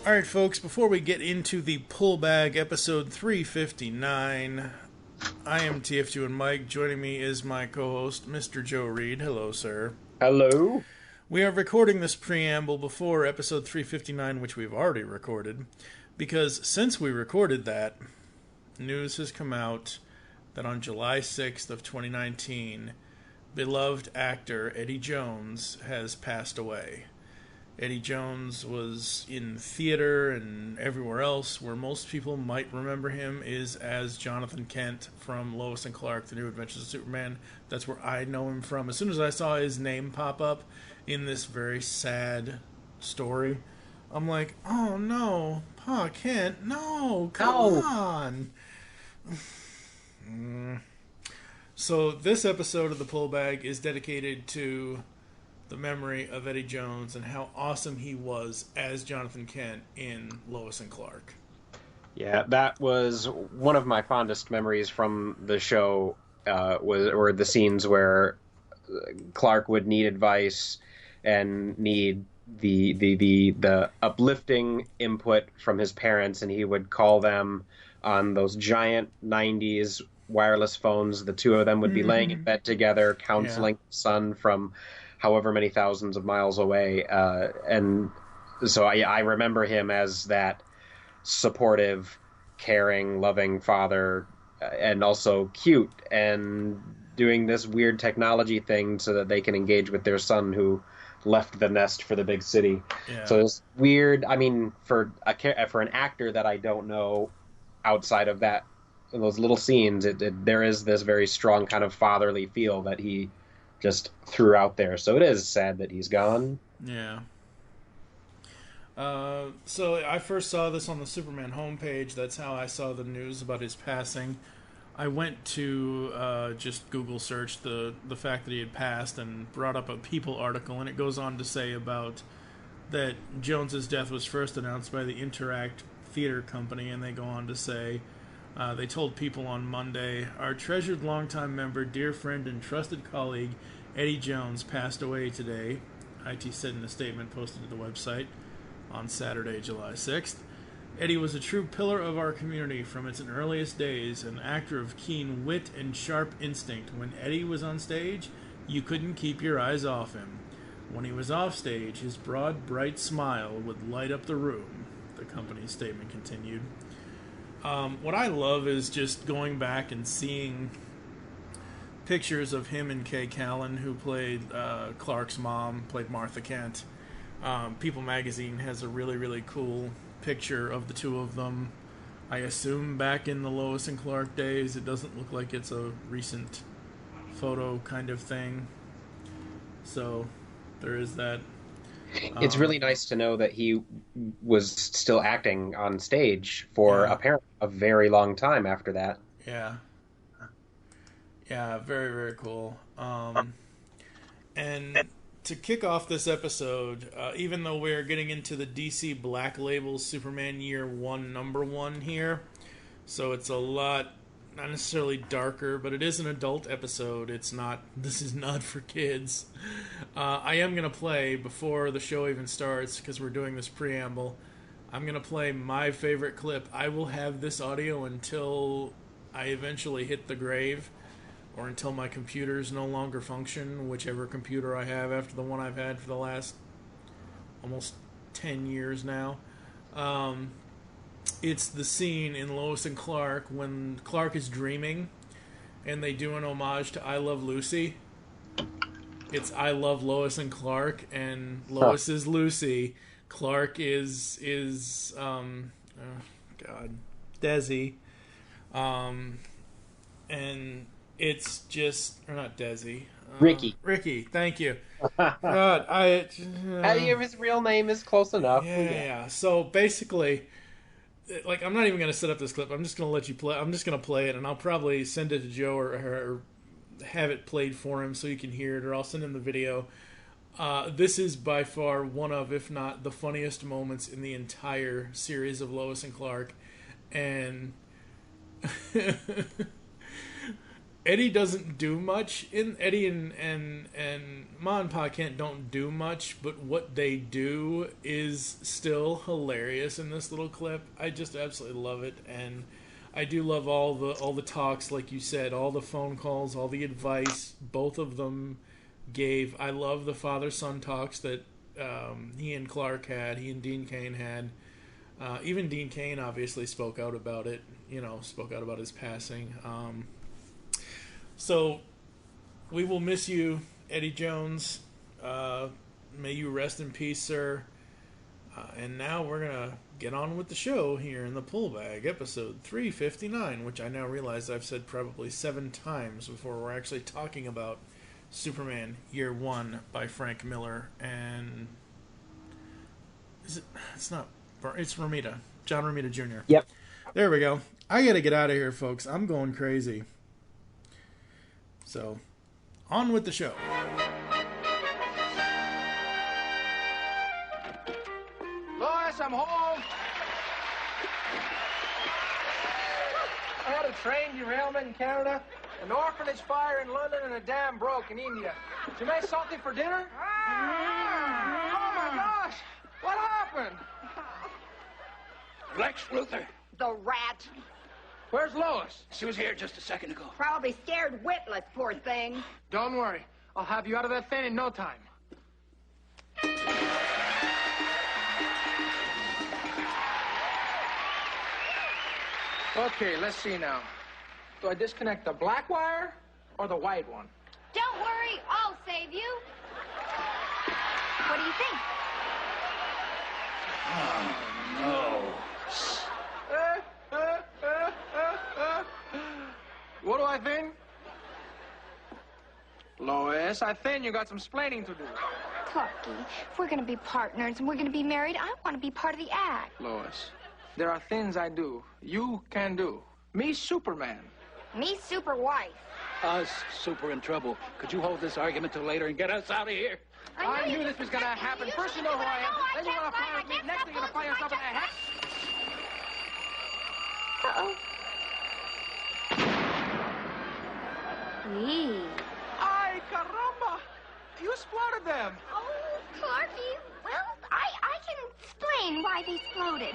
Alright, folks, before we get into the pull bag episode 359, I am TF2 and Mike. Joining me is my co host, Mr. Joe Reed. Hello, sir. Hello. We are recording this preamble before episode 359, which we've already recorded, because since we recorded that, news has come out that on July 6th of 2019, beloved actor Eddie Jones has passed away. Eddie Jones was in theater and everywhere else. Where most people might remember him is as Jonathan Kent from Lois and Clark, The New Adventures of Superman. That's where I know him from. As soon as I saw his name pop up in this very sad story, I'm like, oh no, Pa Kent, no, come on. So this episode of the Pull Bag is dedicated to the memory of Eddie Jones and how awesome he was as Jonathan Kent in Lois and Clark. Yeah, that was one of my fondest memories from the show. Were the scenes where Clark would need advice and need the uplifting input from his parents, and he would call them on those giant '90s wireless phones. The two of them would be laying in bed together, counseling the son from however many thousands of miles away. And so I remember him as that supportive, caring, loving father, and also cute, and doing this weird technology thing so that they can engage with their son who left the nest for the big city. Yeah. So it's weird. I mean, for an actor that I don't know outside of those little scenes, there is this very strong kind of fatherly feel that he just threw out there. So it is sad that he's gone. Yeah. So I first saw this on the Superman homepage. That's how I saw the news about his passing. I went to just Google search the fact that he had passed and brought up a People article, and it goes on to say about that Jones's death was first announced by the Interact Theater Company, and they go on to say, they told People on Monday, our treasured longtime member, dear friend, and trusted colleague, Eddie Jones, passed away today, IT said in a statement posted to the website on Saturday, July 6th. Eddie was a true pillar of our community from its earliest days, an actor of keen wit and sharp instinct. When Eddie was on stage, you couldn't keep your eyes off him. When he was off stage, his broad, bright smile would light up the room, the company's statement continued. What I love is just going back and seeing pictures of him and Kay Callan, who played Clark's mom, played Martha Kent. People magazine has a really, really cool picture of the two of them. I assume back in the Lois and Clark days. It doesn't look like it's a recent photo kind of thing. So there is that. It's really nice to know that he was still acting on stage for apparently a very long time after that. Yeah. Yeah, very, very cool. And to kick off this episode, even though we're getting into the DC Black Label Superman Year 1 #1 here, so it's a lot, not necessarily darker, but it is an adult episode. This is not for kids. I am going to play, before the show even starts, because we're doing this preamble, I'm going to play my favorite clip. I will have this audio until I eventually hit the grave, or until my computers no longer function, whichever computer I have after the one I've had for the last almost 10 years now. It's the scene in Lois and Clark when Clark is dreaming and they do an homage to I Love Lucy. It's I Love Lois and Clark, and Lois is Lucy. Clark is Desi. And it's just, or not Desi. Ricky, thank you. God, his real name is close enough. Yeah. So basically, like, I'm not even going to set up this clip. I'm just going to let you play. I'm just going to play it, and I'll probably send it to Joe or have it played for him so you can hear it, or I'll send him the video. This is by far one of, if not the funniest moments in the entire series of Lois and Clark, and Eddie doesn't do much. Eddie and Ma and Pa Kent don't do much, but what they do is still hilarious in this little clip. I just absolutely love it, and I do love all the talks, like you said, all the phone calls, all the advice both of them gave. I love the father-son talks that he and Clark had, he and Dean Cain had. Even Dean Cain obviously spoke out about it, spoke out about his passing. So we will miss you, Eddie Jones. May you rest in peace, sir. And now we're going to get on with the show here in the Pull Bag, episode 359, which I now realize I've said probably 7 times before we're actually talking about Superman Year 1 by Frank Miller. And it's Romita. John Romita Jr. Yep. There we go. I got to get out of here, folks. I'm going crazy. So, on with the show. Lois, I'm home. I had a train derailment in Canada, an orphanage fire in London, and a dam broke in India. Did you make something for dinner? Oh, my gosh. What happened? Lex Luthor. The rat. Where's Lois? She was here just a second ago. Probably scared witless, poor thing. Don't worry. I'll have you out of that thing in no time. Okay, let's see now. Do I disconnect the black wire or the white one? Don't worry, I'll save you. What do you think? No. What do I think? Lois, I think you got some splaining to do. Clarky, if we're going to be partners and we're going to be married, I want to be part of the act. Lois, there are things I do you can do. Me, Superman. Me, super wife. Us, super in trouble. Could you hold this argument till later and get us out of here? I knew this was going to happen. First you know who I am, then you want to fight with me, next thing you're going to find yourself in the head. Uh-oh. Wee. Ay, caramba! You exploded them. Oh, Clarky, well, I can explain why they exploded.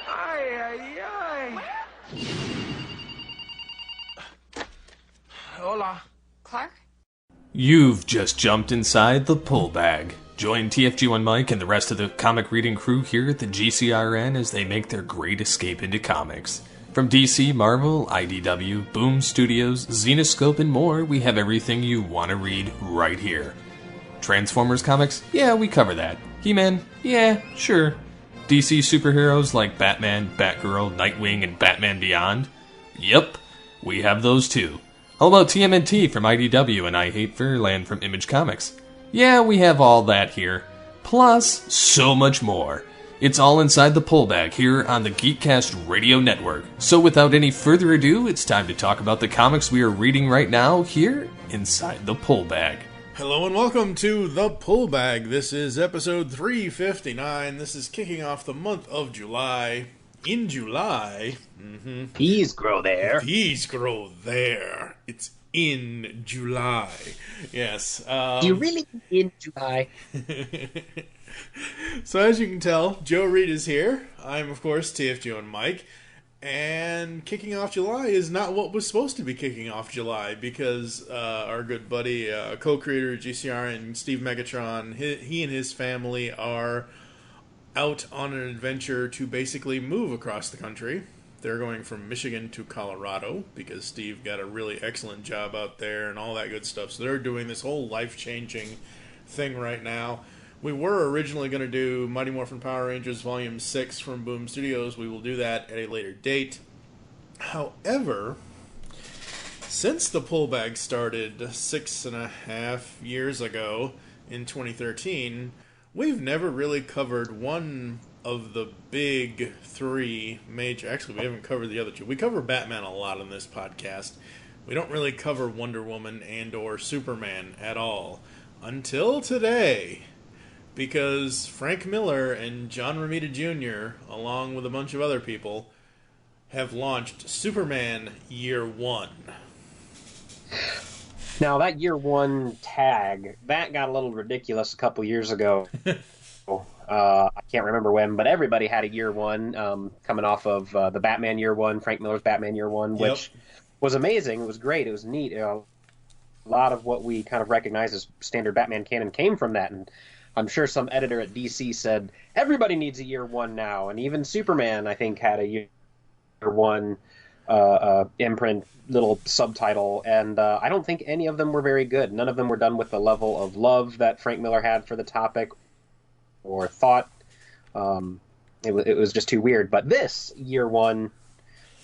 Ay, ay, ay. Hola. Clark? You've just jumped inside the Pull Bag. Join TFG1 Mike and the rest of the comic reading crew here at the GCRN as they make their great escape into comics. From DC, Marvel, IDW, Boom Studios, Zenoscope, and more, we have everything you want to read right here. Transformers comics? Yeah, we cover that. He-Man? Yeah, sure. DC superheroes like Batman, Batgirl, Nightwing, and Batman Beyond? Yep, we have those too. How about TMNT from IDW and I Hate Fairyland from Image Comics? Yeah, we have all that here. Plus, so much more. It's all inside the Pull Bag here on the Geekcast Radio Network. So without any further ado, it's time to talk about the comics we are reading right now here inside the Pull Bag. Hello and welcome to the Pull Bag. This is episode 359. This is kicking off the month of July. In July, Bees grow there. Bees grow there. It's in July. Yes. Do you really in July? So as you can tell, Joe Reed is here. I'm, of course, TFG and Mike. And kicking off July is not what was supposed to be kicking off July because our good buddy, co-creator of GCRN, Steve Megatron, he and his family are out on an adventure to basically move across the country. They're going from Michigan to Colorado because Steve got a really excellent job out there and all that good stuff. So they're doing this whole life-changing thing right now. We were originally going to do Mighty Morphin Power Rangers Volume 6 from Boom Studios. We will do that at a later date. However, since the Pull Bag started 6.5 years ago in 2013, we've never really covered one of the big 3 major... Actually, we haven't covered the other 2. We cover Batman a lot on this podcast. We don't really cover Wonder Woman and or Superman at all. Until today... because Frank Miller and John Romita Jr., along with a bunch of other people, have launched Superman Year 1. Now, that year one tag, that got a little ridiculous a couple years ago. I can't remember when, but everybody had a year one coming off of the Batman year one, Frank Miller's Batman year one, Yep. which was amazing. It was great. It was neat. A lot of what we kind of recognize as standard Batman canon came from that. And I'm sure some editor at DC said, everybody needs a year one now. And even Superman, I think, had a year one imprint little subtitle. And I don't think any of them were very good. None of them were done with the level of love that Frank Miller had for the topic or thought. It was just too weird. But this year one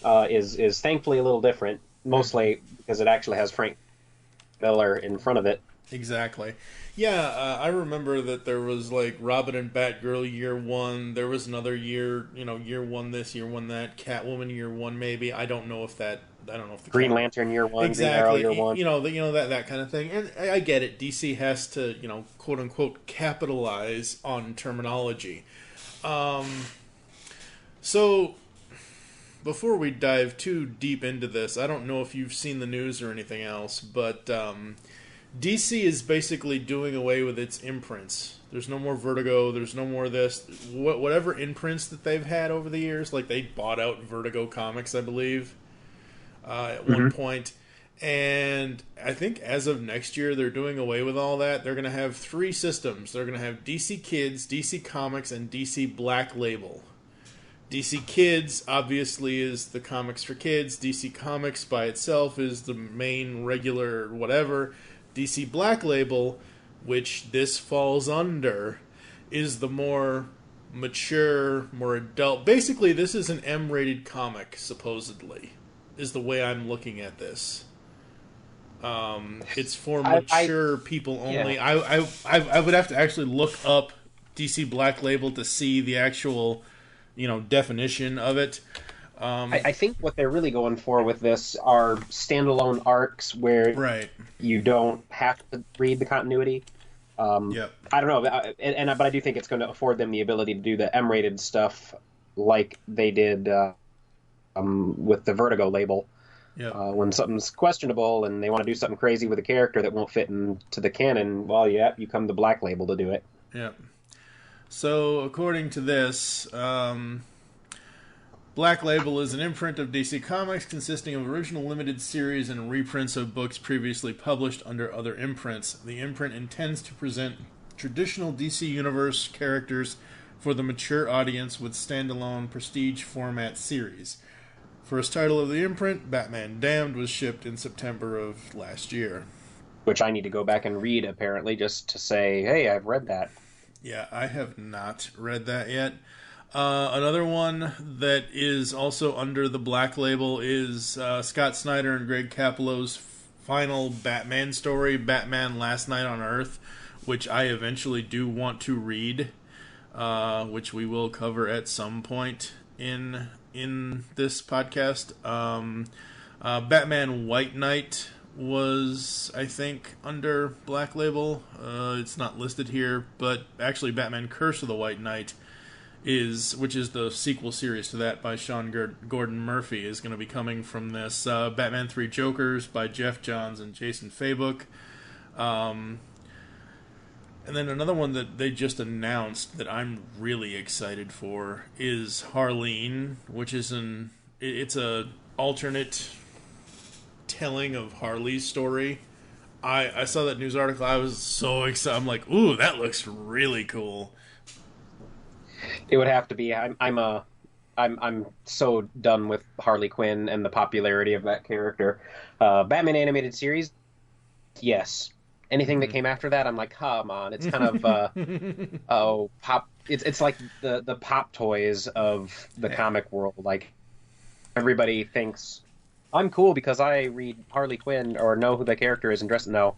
is thankfully a little different, mostly because it actually has Frank Miller in front of it. Exactly. Yeah, I remember that there was like Robin and Batgirl year one. There was another year, year one this, year one that. Catwoman year one, maybe. I don't know if the Green Lantern year one, exactly. Green Arrow year one. That kind of thing. And I get it. DC has to, quote unquote, capitalize on terminology. So before we dive too deep into this, I don't know if you've seen the news or anything else, but DC is basically doing away with its imprints. There's no more Vertigo. There's no more this. Whatever imprints that they've had over the years, like they bought out Vertigo Comics, I believe, at one point. And I think as of next year, they're doing away with all that. They're going to have 3 systems. They're going to have DC Kids, DC Comics, and DC Black Label. DC Kids, obviously, is the comics for kids. DC Comics by itself is the main regular whatever. DC Black Label, which this falls under, is the more mature, more adult. Basically, this is an M-rated comic, supposedly, is the way I'm looking at this. It's for mature people only. Yeah. I would have to actually look up DC Black Label to see the actual definition of it. I think what they're really going for with this are standalone arcs where you don't have to read the continuity. Yep. I don't know, but I do think it's going to afford them the ability to do the M-rated stuff like they did with the Vertigo label. Yep. When something's questionable and they want to do something crazy with a character that won't fit into the canon, well, you come to Black Label to do it. Yep. So, according to this, Black Label is an imprint of DC Comics consisting of original limited series and reprints of books previously published under other imprints. The imprint intends to present traditional DC Universe characters for the mature audience with standalone prestige format series. First title of the imprint, Batman Damned, was shipped in September of last year. Which I need to go back and read, apparently, just to say, hey, I've read that. Yeah, I have not read that yet. Another one that is also under the Black Label is Scott Snyder and Greg Capullo's final Batman story, Batman Last Night on Earth, which I eventually do want to read, which we will cover at some point in this podcast. Batman White Knight was, I think, under Black Label. It's not listed here, but actually Batman Curse of the White Knight which is the sequel series to that by Sean Gordon Murphy, is going to be coming from this. Batman 3 Jokers by Jeff Johns and Jason Fabok. And then another one that they just announced that I'm really excited for is Harleen, which is it's a alternate telling of Harley's story. I saw that news article. I was so excited. I'm like, ooh, that looks really cool. It would have to be. I'm so done with Harley Quinn and the popularity of that character. Batman animated series, yes. Anything that came after that, I'm like, come on. It's kind of pop. It's like the pop toys of the comic world. Like everybody thinks I'm cool because I read Harley Quinn or know who the character is and dress. No,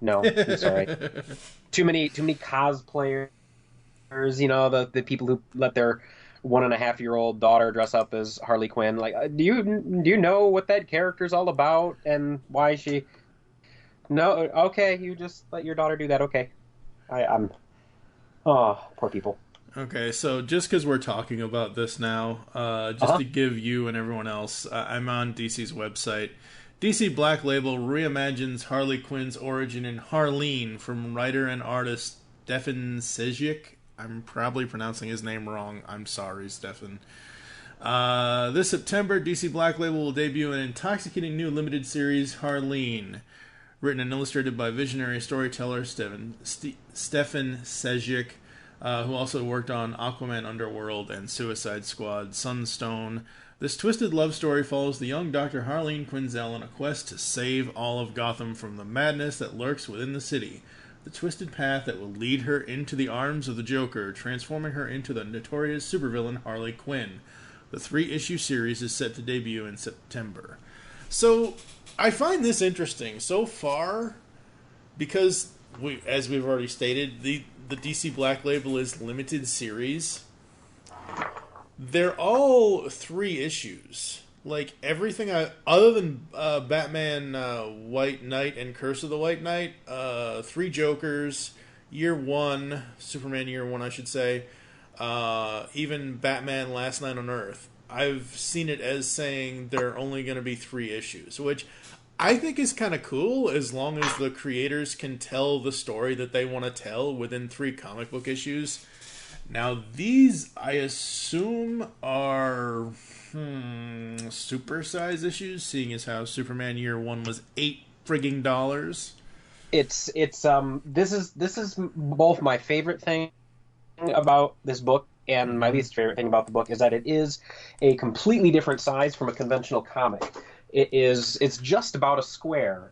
I'm sorry. Too many cosplayers. The people who let their 1.5-year-old daughter dress up as Harley Quinn. Like, do you know what that character's all about and why she? No, okay, you just let your daughter do that. Okay, I'm. Oh, poor people. Okay, so just because we're talking about this now, to give you and everyone else, I'm on DC's website. DC Black Label reimagines Harley Quinn's origin in Harleen from writer and artist Stefan Sejic. I'm probably pronouncing his name wrong. I'm sorry, Stefan. This September, DC Black Label will debut an intoxicating new limited series, Harleen. Written and illustrated by visionary storyteller Stefan Sejic, who also worked on Aquaman Underworld and Suicide Squad Sunstone. This twisted love story follows the young Dr. Harleen Quinzel on a quest to save all of Gotham from the madness that lurks within the city. The twisted path that will lead her into the arms of the Joker, transforming her into the notorious supervillain Harley Quinn. The 3-issue series is set to debut in September. So, I find this interesting so far because, as we've already stated, the DC Black Label is limited series. They're all 3 issues. Like, everything other than Batman White Knight and Curse of the White Knight, 3 Jokers, Year 1, Superman Year 1, I should say, even Batman Last Night on Earth. I've seen it as saying there are only going to be 3 issues, which I think is kind of cool as long as the creators can tell the story that they want to tell within 3 comic book issues. Now, these, I assume, are super-size issues, seeing as how Superman Year 1 was $8 frigging dollars. This is both my favorite thing about this book and my least favorite thing about the book is that it is a completely different size from a conventional comic. It's just about a square.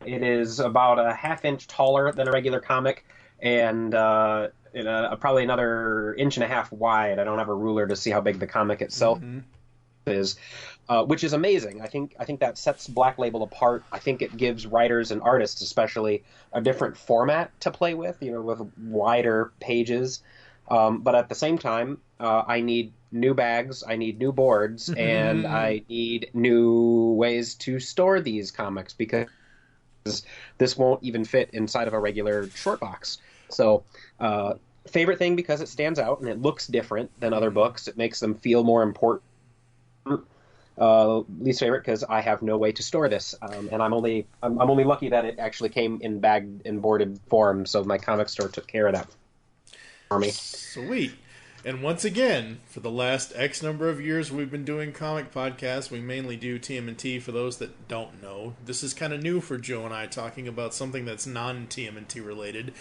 It is about a half-inch taller than a regular comic, and probably another 1.5 inches wide. I don't have a ruler to see how big the comic itself is, which is amazing. I think that sets Black Label apart. I think it gives writers and artists especially a different format to play with, with wider pages. But at the same time, I need new bags, I need new boards, and I need new ways to store these comics because this won't even fit inside of a regular short box. So, favorite thing because it stands out and it looks different than other books. It makes them feel more important. Least favorite because I have no way to store this, and I'm only lucky that it actually came in bagged and boarded form. So my comic store took care of that for me. Sweet. And once again, for the last X number of years we've been doing comic podcasts, we mainly do TMNT. For those that don't know, this is kind of new for Joe and I, talking about something that's non-TMNT related.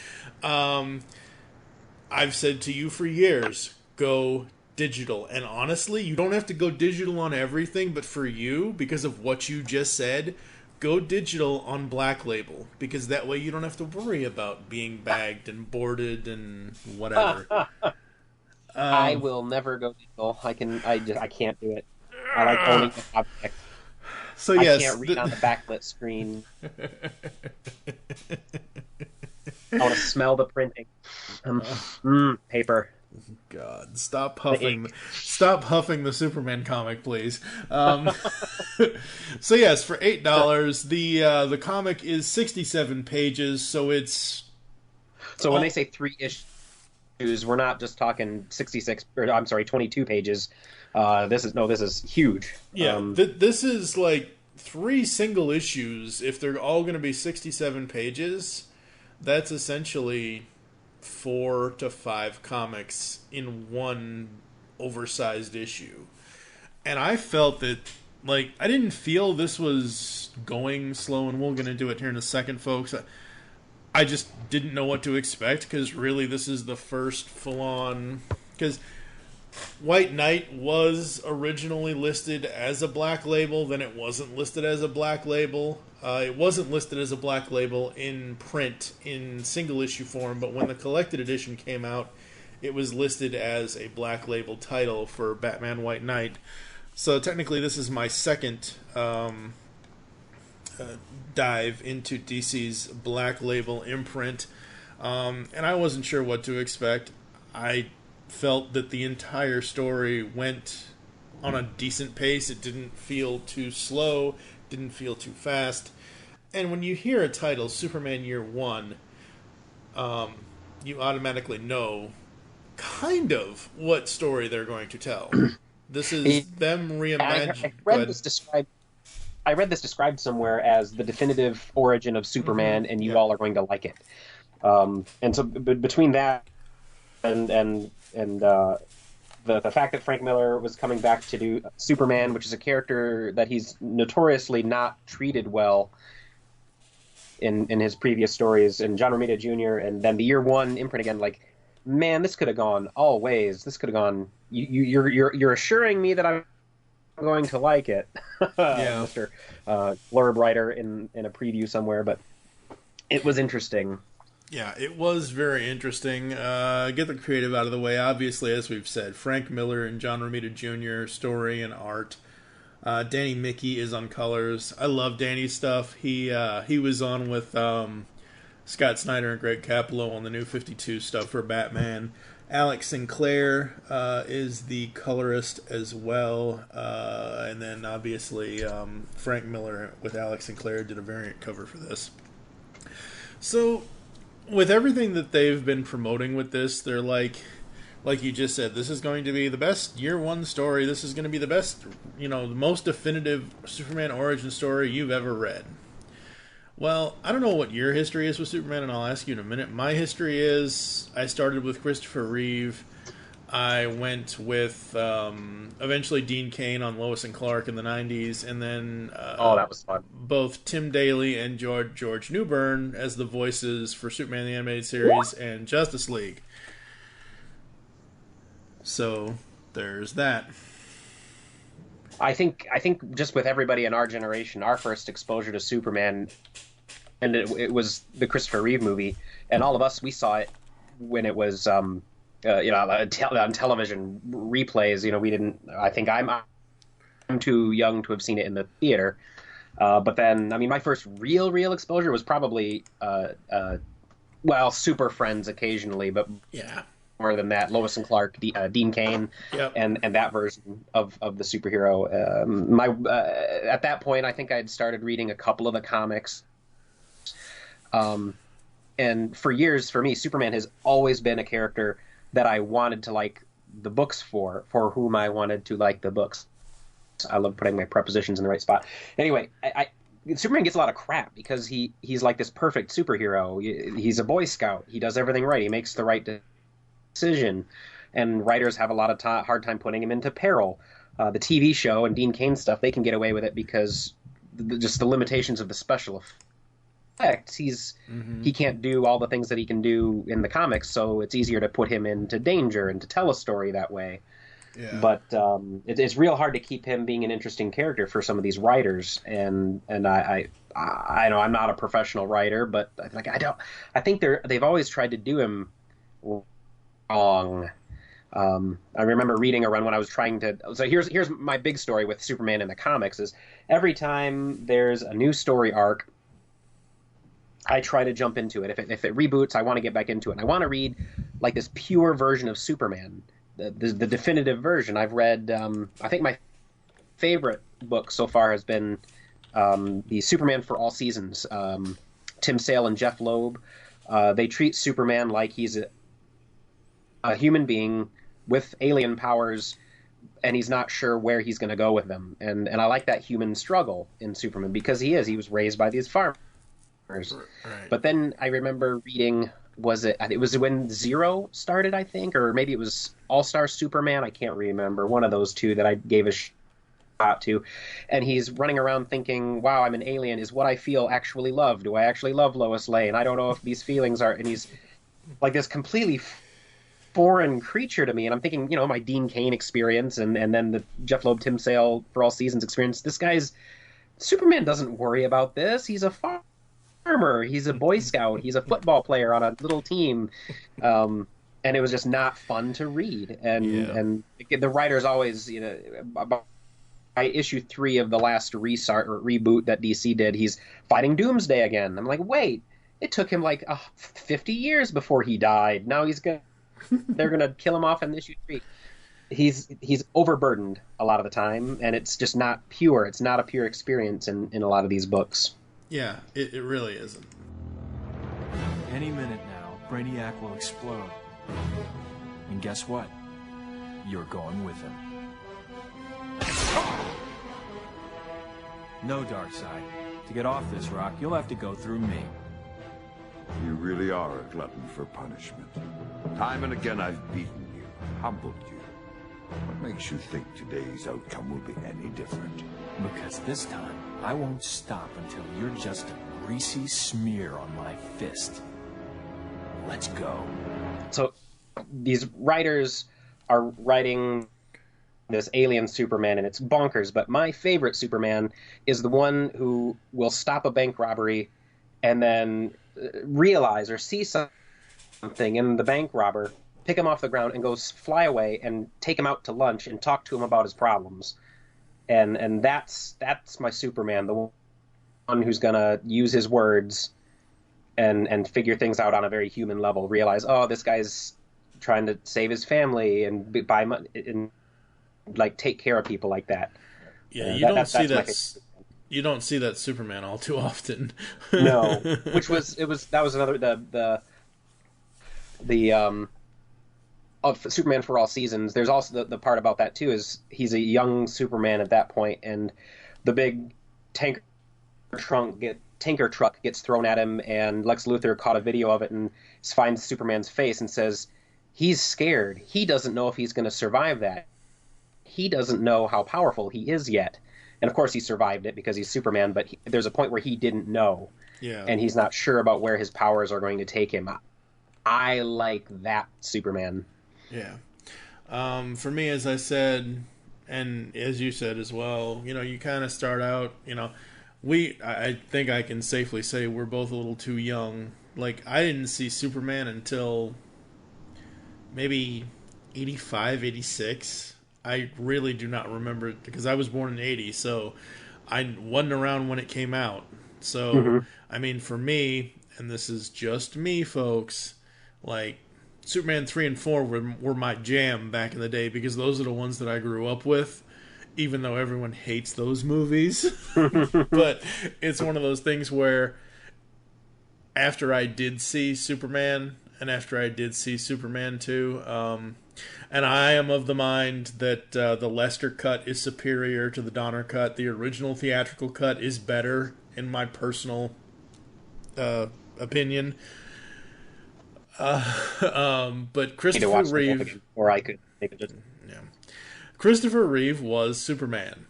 I've said to you for years, go digital. And honestly, you don't have to go digital on everything, but for you, because of what you just said, go digital on Black Label, because that way you don't have to worry about being bagged and boarded and whatever. I will never go digital. I can't do it. I like owning the object. So yes, I can't read on the backlit screen. I want to smell the printing. Paper. God, stop huffing the Superman comic, please. So yes, for $8, the comic is 67 pages, so it's. So when they say 3 issues, we're not just talking 22 pages. This is huge. Yeah, this is like 3 single issues. If they're all going to be 67 pages, that's essentially 4 to 5 comics in one oversized issue. And I felt that, I didn't feel this was going slow, and we're going to do it here in a second, folks. I just didn't know what to expect, because really this is the first full-on. Because White Knight was originally listed as a Black Label, then it wasn't listed as a Black Label. It wasn't listed as a Black Label in print in single issue form, but when the collected edition came out, it was listed as a Black Label title for Batman White Knight. So technically this is my second dive into DC's Black Label imprint, and I wasn't sure what to expect. I felt that the entire story went on a decent pace. It didn't feel too slow, didn't feel too fast. And when you hear a title, Superman Year 1, you automatically know kind of what story they're going to tell. This is them reimagining. I read this described. I read this described somewhere as the definitive origin of Superman, and you all are going to like it. And so between that and the fact that Frank Miller was coming back to do Superman, which is a character that he's notoriously not treated well in his previous stories, and John Romita Jr., and then the Year One imprint again, like, man, this could have gone all ways. This could have gone. You're assuring me that I'm going to like it, Mr. Blurb writer in a preview somewhere, but it was interesting. Yeah, it was very interesting. Get the creative out of the way. Obviously, as we've said, Frank Miller and John Romita Jr., story and art. Danny Mickey is on colors. I love Danny's stuff. He was on with Scott Snyder and Greg Capullo on the New 52 stuff for Batman. Alex Sinclair is the colorist as well. And then, obviously, Frank Miller with Alex Sinclair did a variant cover for this. So, with everything that they've been promoting with this, they're like you just said, this is going to be the best Year One story. This is going to be the best, the most definitive Superman origin story you've ever read. Well, I don't know what your history is with Superman, and I'll ask you in a minute. My history is, I started with Christopher Reeve. I went with, eventually Dean Cain on Lois and Clark in the 90s, and then... that was fun. Both Tim Daly and George Newbern as the voices for Superman the Animated Series and Justice League. So, there's that. I think just with everybody in our generation, our first exposure to Superman, and it was the Christopher Reeve movie, and all of us, we saw it when it was, on television replays. We didn't. I think I'm too young to have seen it in the theater. But then, my first real exposure was probably, Super Friends occasionally, but yeah. More than that, Lois and Clark, Dean Cain, and that version of the superhero. At that point, I think I had started reading a couple of the comics. And for years, for me, Superman has always been a character that I wanted to like the books for whom I wanted to like the books. I love putting my prepositions in the right spot. Anyway, Superman gets a lot of crap because he's like this perfect superhero. He's a Boy Scout. He does everything right. He makes the right decision, and writers have a lot of hard time putting him into peril. The TV show and Dean Cain stuff, they can get away with it because just the limitations of the special effects. He can't do all the things that he can do in the comics, so it's easier to put him into danger and to tell a story that way. Yeah. But it's real hard to keep him being an interesting character for some of these writers, and I know I'm not a professional writer, but I think they've always tried to do him wrong. I remember reading a run when I was trying to. So here's my big story with Superman in the comics: is every time there's a new story arc, I try to jump into it. If it reboots, I want to get back into it. And I want to read like this pure version of Superman, the definitive version. I've read. I think my favorite book so far has been the Superman for All Seasons. Tim Sale and Jeff Loeb. They treat Superman like he's a human being with alien powers, and he's not sure where he's going to go with them. And I like that human struggle in Superman because he was raised by these farmers. Right. But then I remember reading, it was when Zero started, I think, or maybe it was All-Star Superman. I can't remember. One of those two that I gave a shot to. And he's running around thinking, wow, I'm an alien. Is what I feel actually love? Do I actually love Lois Lane? I don't know if these feelings are... And he's like this completely foreign creature to me, and I'm thinking, my Dean Cain experience, and then the Jeff Loeb, Tim Sale for All Seasons experience. Superman doesn't worry about this. He's a farmer. He's a Boy Scout. He's a football player on a little team, and it was just not fun to read. And the writers always, by issue 3 of the last reboot that DC did, he's fighting Doomsday again. I'm like, wait, it took him like 50 years before he died. Now they're gonna kill him off in issue 3. He's overburdened a lot of the time, and it's just not pure. It's not a pure experience in a lot of these books. Yeah, it really isn't. Any minute now, Brainiac will explode. And guess what? You're going with him. No, Darkseid. To get off this rock, you'll have to go through me. You really are a glutton for punishment. Time and again I've beaten you, humbled you. What makes you think today's outcome will be any different? Because this time, I won't stop until you're just a greasy smear on my fist. Let's go. So these writers are writing this alien Superman, and it's bonkers, but my favorite Superman is the one who will stop a bank robbery and then realize or see something in the bank robber, pick him off the ground, and goes fly away and take him out to lunch and talk to him about his problems. And that's my Superman, the one who's gonna use his words and figure things out on a very human level. Realize, oh, this guy's trying to save his family and buy money and like take care of people like that. Yeah, you don't see that. You don't see that Superman all too often. No, that was another the of Superman for All Seasons. There's also the part about that too, is he's a young Superman at that point, and the big tanker truck gets thrown at him, and Lex Luthor caught a video of it and finds Superman's face and says he's scared. He doesn't know if he's going to survive that. He doesn't know how powerful he is yet. And of course he survived it because he's Superman, but there's a point where he didn't know. Yeah. And he's not sure about where his powers are going to take him. I like that Superman. Yeah. For me, as I said, and as you said as well, you kind of start out, I think I can safely say we're both a little too young. Like, I didn't see Superman until maybe 85, 86. I really do not remember it because I was born in 80, so I wasn't around when it came out. So, I mean, for me, and this is just me, folks, like, Superman 3 and 4 were my jam back in the day because those are the ones that I grew up with, even though everyone hates those movies. But it's one of those things where after I did see Superman and after I did see Superman 2, and I am of the mind that the Lester cut is superior to the Donner cut. The original theatrical cut is better, in my personal opinion. But Christopher Reeve, or I could make it. Yeah, Christopher Reeve was Superman,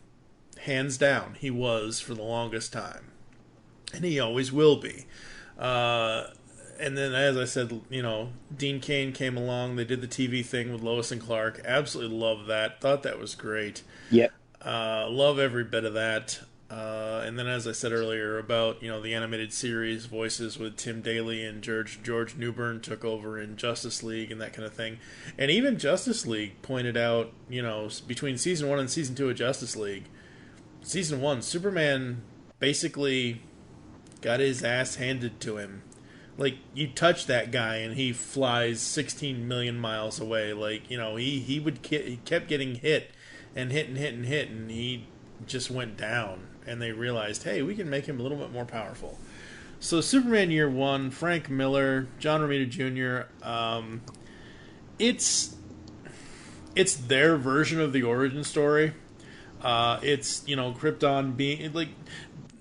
hands down. He was for the longest time, and he always will be. And then, as I said, Dean Cain came along. They did the TV thing with Lois and Clark. Absolutely loved that. Thought that was great. Yep. Love every bit of that. And then, as I said earlier, about the animated series voices with Tim Daly and George Newbern took over in Justice League and that kind of thing. And even Justice League pointed out, between season 1 and season 2 of Justice League, season 1, Superman basically got his ass handed to him. Like, you touch that guy and he flies 16 million miles away. Like, he kept getting hit and hit and hit and hit, and he just went down. And they realized, hey, we can make him a little bit more powerful. So Superman Year One, Frank Miller, John Romita Jr., it's their version of the origin story. It's, Krypton being, like,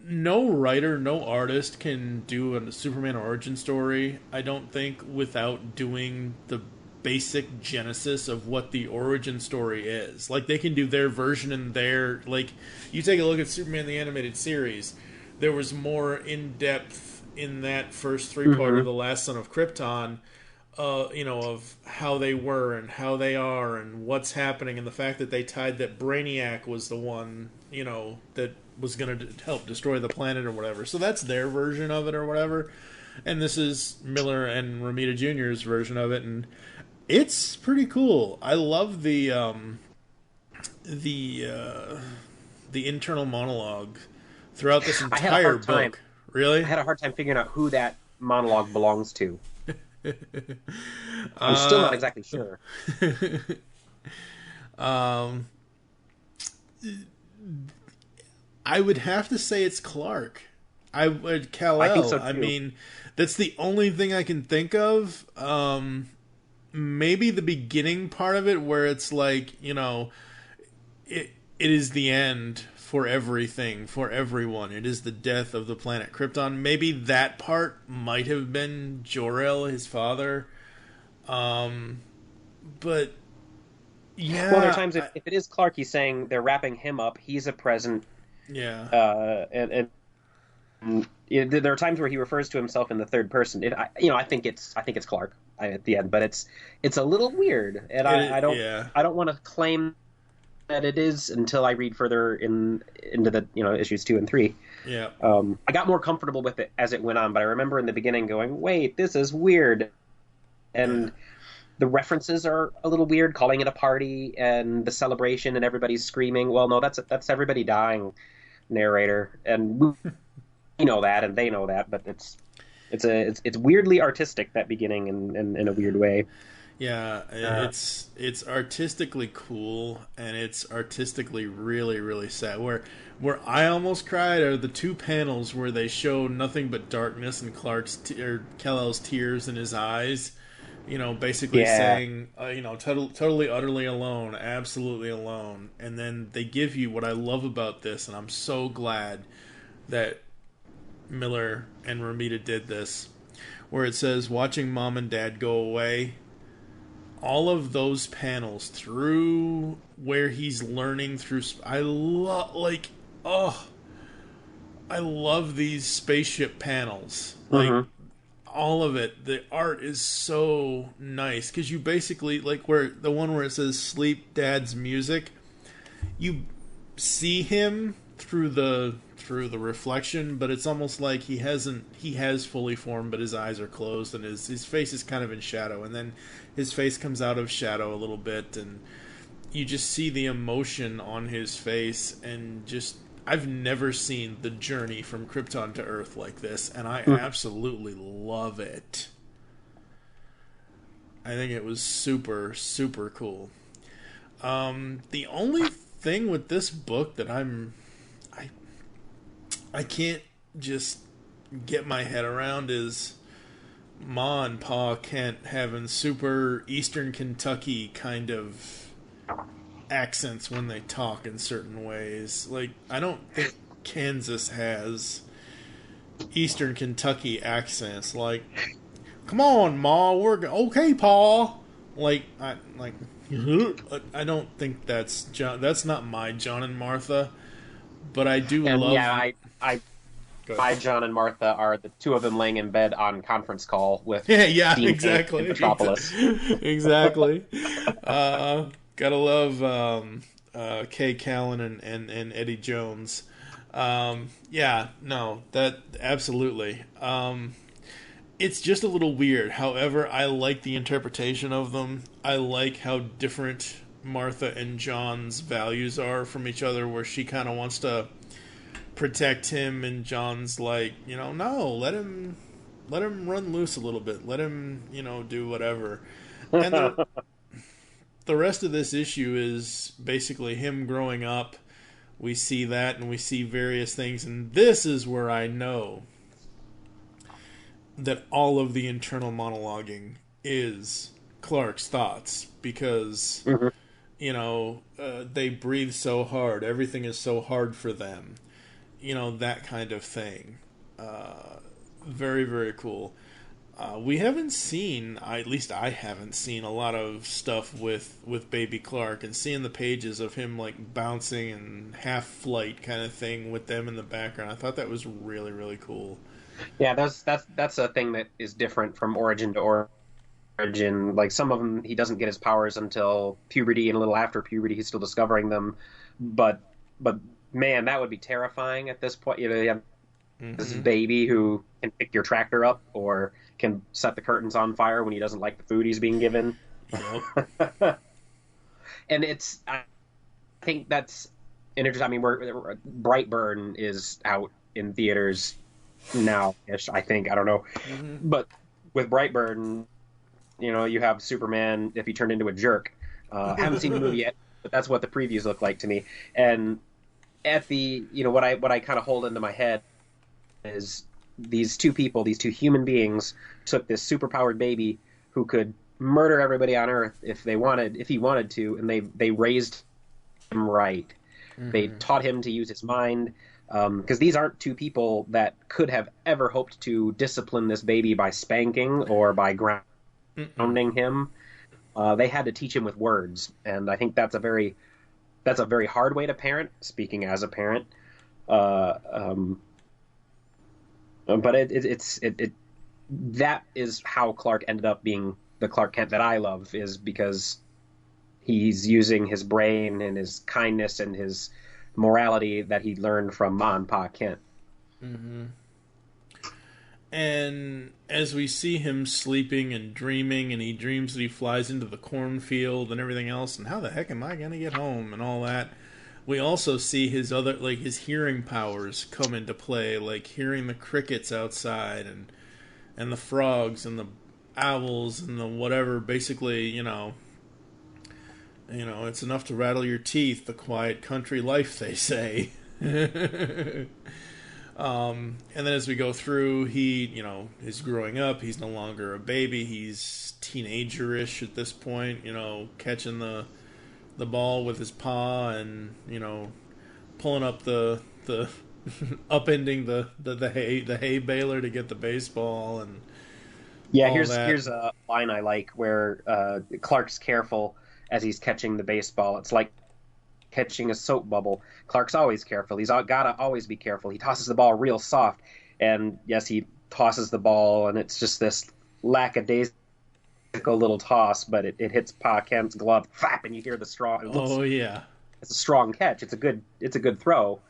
no writer, no artist can do a Superman origin story, I don't think, without doing the basic genesis of what the origin story is. Like, they can do their version and like, you take a look at Superman the Animated Series, there was more in-depth in that first three-part of The Last Son of Krypton, of how they were and how they are and what's happening, and the fact that they tied that Brainiac was the one, that was going to help destroy the planet or whatever. So that's their version of it or whatever. And this is Miller and Romita Jr.'s version of it, and it's pretty cool. I love the internal monologue throughout this entire book. Really? I had a hard time figuring out who that monologue belongs to. I'm still not exactly sure. I would have to say it's Clark. Kal-El. I think so too. I mean, that's the only thing I can think of. Maybe the beginning part of it where it's like, it is the end for everything, for everyone. It is the death of the planet Krypton. Maybe that part might have been Jor-El, his father. But yeah. Well, there are times if it is Clark, he's saying they're wrapping him up. He's a present. Yeah. And there are times where he refers to himself in the third person. I think it's Clark at the end, but it's a little weird, and I don't want to claim that it is until I read further into the issues 2 and 3. Yeah. I got more comfortable with it as it went on, but I remember in the beginning going, "Wait, this is weird," and the references are a little weird, calling it a party and the celebration and everybody's screaming. Well, no, that's everybody dying, narrator, and we know that and they know that, but it's weirdly artistic, that beginning, in a weird way. Yeah, it's artistically cool, and it's artistically really, really sad. Where I almost cried are the 2 panels where they show nothing but darkness and Kal-El's tears in his eyes. Basically saying, totally, utterly alone, absolutely alone. And then they give you what I love about this, and I'm so glad that Miller and Romita did this, where it says, watching Mom and Dad go away. All of those panels through where he's learning through, I love these spaceship panels. Like, all of it. The art is so nice, because you basically, like, where the one where it says "Sleep, Dad's music," you see him through the reflection, but it's almost like he has fully formed, but his eyes are closed, and his face is kind of in shadow, and then his face comes out of shadow a little bit, and you just see the emotion on his face, and just, I've never seen the journey from Krypton to Earth like this, and I absolutely love it. I think it was super, super cool. The only thing with this book that I can't just get my head around is Ma and Pa Kent having super Eastern Kentucky kind of accents when they talk in certain ways. Like, I don't think Kansas has Eastern Kentucky accents. Like, come on, Ma, we're okay, Pa. I don't think that's John. That's not my John and Martha. But I do love. Yeah, my John and Martha are the 2 of them laying in bed on conference call with Dean exactly in Metropolis. Exactly. Gotta love Kay Callan and Eddie Jones. That absolutely. It's just a little weird. However, I like the interpretation of them. I like how different Martha and John's values are from each other, where she kind of wants to protect him, and John's like, no, let him run loose a little bit. Let him, do whatever. And the rest of this issue is basically him growing up. We see that, and we see various things, and this is where I know that all of the internal monologuing is Clark's thoughts, because they breathe so hard, everything is so hard for them, that kind of thing. Very, very cool. We haven't seen, at least I haven't seen, a lot of stuff with Baby Clark, and seeing the pages of him like bouncing and half flight kind of thing with them in the background. I thought that was really, really cool. Yeah, that's a thing that is different from origin to origin. Like, some of them, he doesn't get his powers until puberty, and a little after puberty he's still discovering them. But man, that would be terrifying at this point. You have this baby who can pick your tractor up or can set the curtains on fire when he doesn't like the food he's being given. Yep. And I think that's interesting. I mean, Brightburn is out in theaters now-ish, I think. I don't know. But with Brightburn, you have Superman if he turned into a jerk. I haven't seen the movie yet, but that's what the previews look like to me. And at the, what I kind of hold into my head is these 2 people, these 2 human beings, took this superpowered baby who could murder everybody on Earth if he wanted to, and they raised him right. They taught him to use his mind, because these aren't two people that could have ever hoped to discipline this baby by spanking or by grounding him. They had to teach him with words, and I think that's a very hard way to parent. Speaking as a parent, but that is how Clark ended up being the Clark Kent that I love, is because he's using his brain and his kindness and his morality that he learned from Ma and Pa Kent. Mm-hmm. And as we see him sleeping and dreaming, and he dreams that he flies into the cornfield and everything else, and how the heck am I going to get home and all that, we also see his other, like, his hearing powers come into play, like hearing the crickets outside and the frogs and the owls and the whatever. Basically, you know, it's enough to rattle your teeth, the quiet country life, they say. And then as we go through, he, is growing up. He's no longer a baby. He's teenager-ish at this point, catching the ball with his paw and, pulling up the upending the hay baler to get the baseball and here's a line I like where Clark's careful as he's catching the baseball. It's like catching a soap bubble. Clark's always careful. He's gotta always be careful. He tosses the ball real soft, and yes, he tosses the ball, and it's just this lackadaisical little toss, but it hits Pa Kent's glove, flap, and you hear the straw. It's a strong catch. It's a good throw.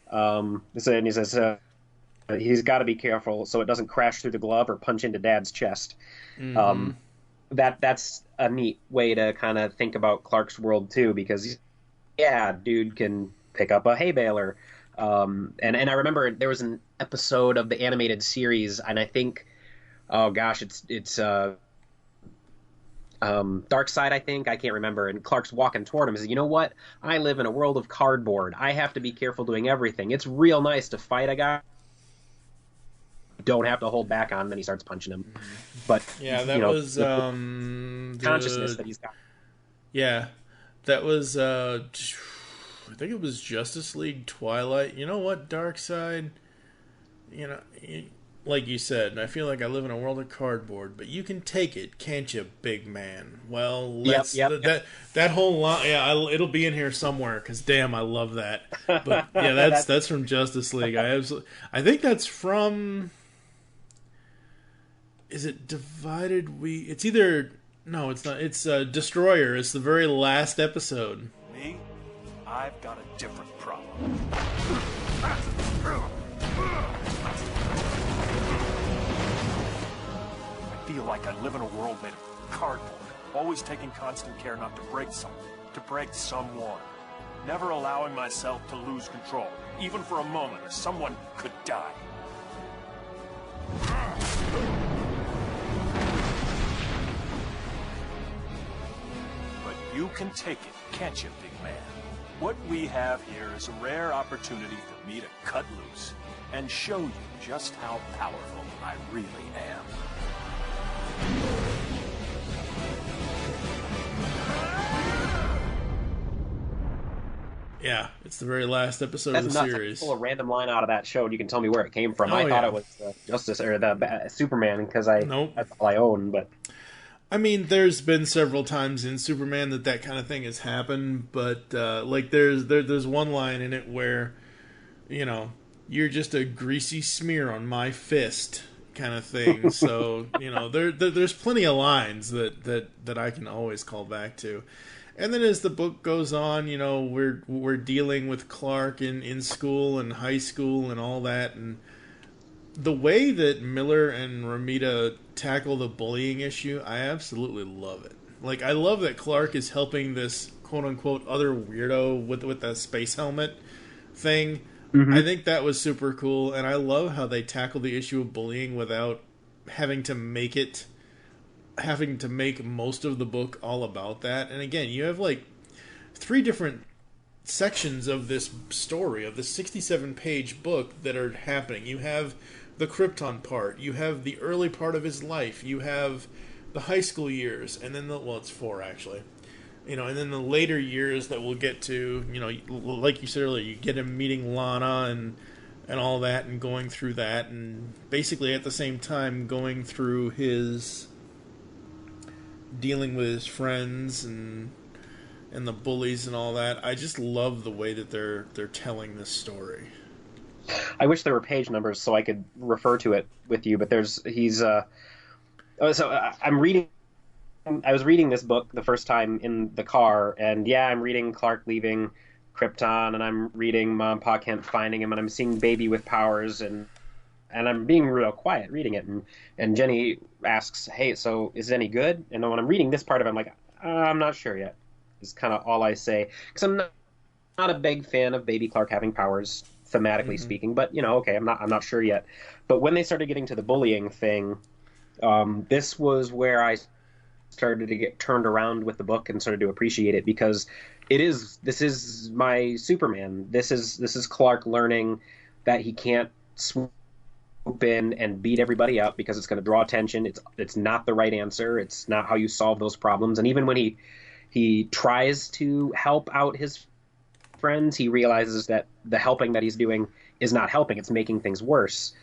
And he says he's got to be careful so it doesn't crash through the glove or punch into Dad's chest. Mm-hmm. That's a neat way to kind of think about Clark's world too, because dude can pick up a hay baler. And I remember there was an episode of the animated series, and I think, it's Dark Side, I think. I can't remember. And Clark's walking toward him and says, you know what? I live in a world of cardboard. I have to be careful doing everything. It's real nice to fight a guy. Don't have to hold back on him. Then he starts punching him. But that was consciousness that he's got. Yeah, that was I think it was Justice League Twilight. You know what, Darkseid? Like you said, and I feel like I live in a world of cardboard, but you can take it, can't you, big man? Well, let's that whole line. Yeah, it'll be in here somewhere because damn, I love that. But yeah, that's from Justice League. I think that's from. Is it Divided? It's either no, it's not. It's Destroyer. It's the very last episode. Me, I've got a different problem. I feel like I live in a world made of cardboard, always taking constant care not to break something, to break someone. Never allowing myself to lose control, even for a moment, or someone could die. But you can take it, can't you, big man? What we have here is a rare opportunity for me to cut loose and show you just how powerful I really am. Yeah, it's the very last episode That's of the nuts. series. I can pull a random line out of that show, and you can tell me where it came from. I thought it was Justice or the Superman because that's all I own. But I mean, there's been several times in Superman that kind of thing has happened. But like, there's one line in it where, you're just a greasy smear on my fist, kind of thing. So there's plenty of lines that I can always call back to. And then as the book goes on, we're dealing with Clark in school and high school and all that, and the way that Miller and Romita tackle the bullying issue, I absolutely love it. Like, I love that Clark is helping this quote-unquote other weirdo with the space helmet thing. Mm-hmm. I think that was super cool, and I love how they tackle the issue of bullying without having to make most of the book all about that. And again, you have like 3 different sections of this story, of this 67-page book that are happening. You have the Krypton part, you have the early part of his life, you have the high school years, and then it's 4 actually. And then the later years that we'll get to, like you said earlier, you get him meeting Lana and all that, and going through that, and basically at the same time going through his dealing with his friends and the bullies and all that. I just love the way that they're telling this story. I wish there were page numbers so I could refer to it with you, but I'm reading. I was reading this book the first time in the car, and I'm reading Clark leaving Krypton, and I'm reading Mom Pa Kent finding him, and I'm seeing Baby with powers, and I'm being real quiet reading it, and Jenny asks, "Hey, so is it any good?" And when I'm reading this part of it, I'm like, "I'm not sure yet." Is kind of all I say, because I'm not a big fan of Baby Clark having powers, thematically speaking. But okay, I'm not sure yet. But when they started getting to the bullying thing, this was where I started to get turned around with the book and started to appreciate it, because this is my Superman. This is Clark learning that he can't swoop in and beat everybody up because it's going to draw attention. It's not the right answer. It's not how you solve those problems. And even when he tries to help out his friends, he realizes that the helping that he's doing is not helping. It's making things worse.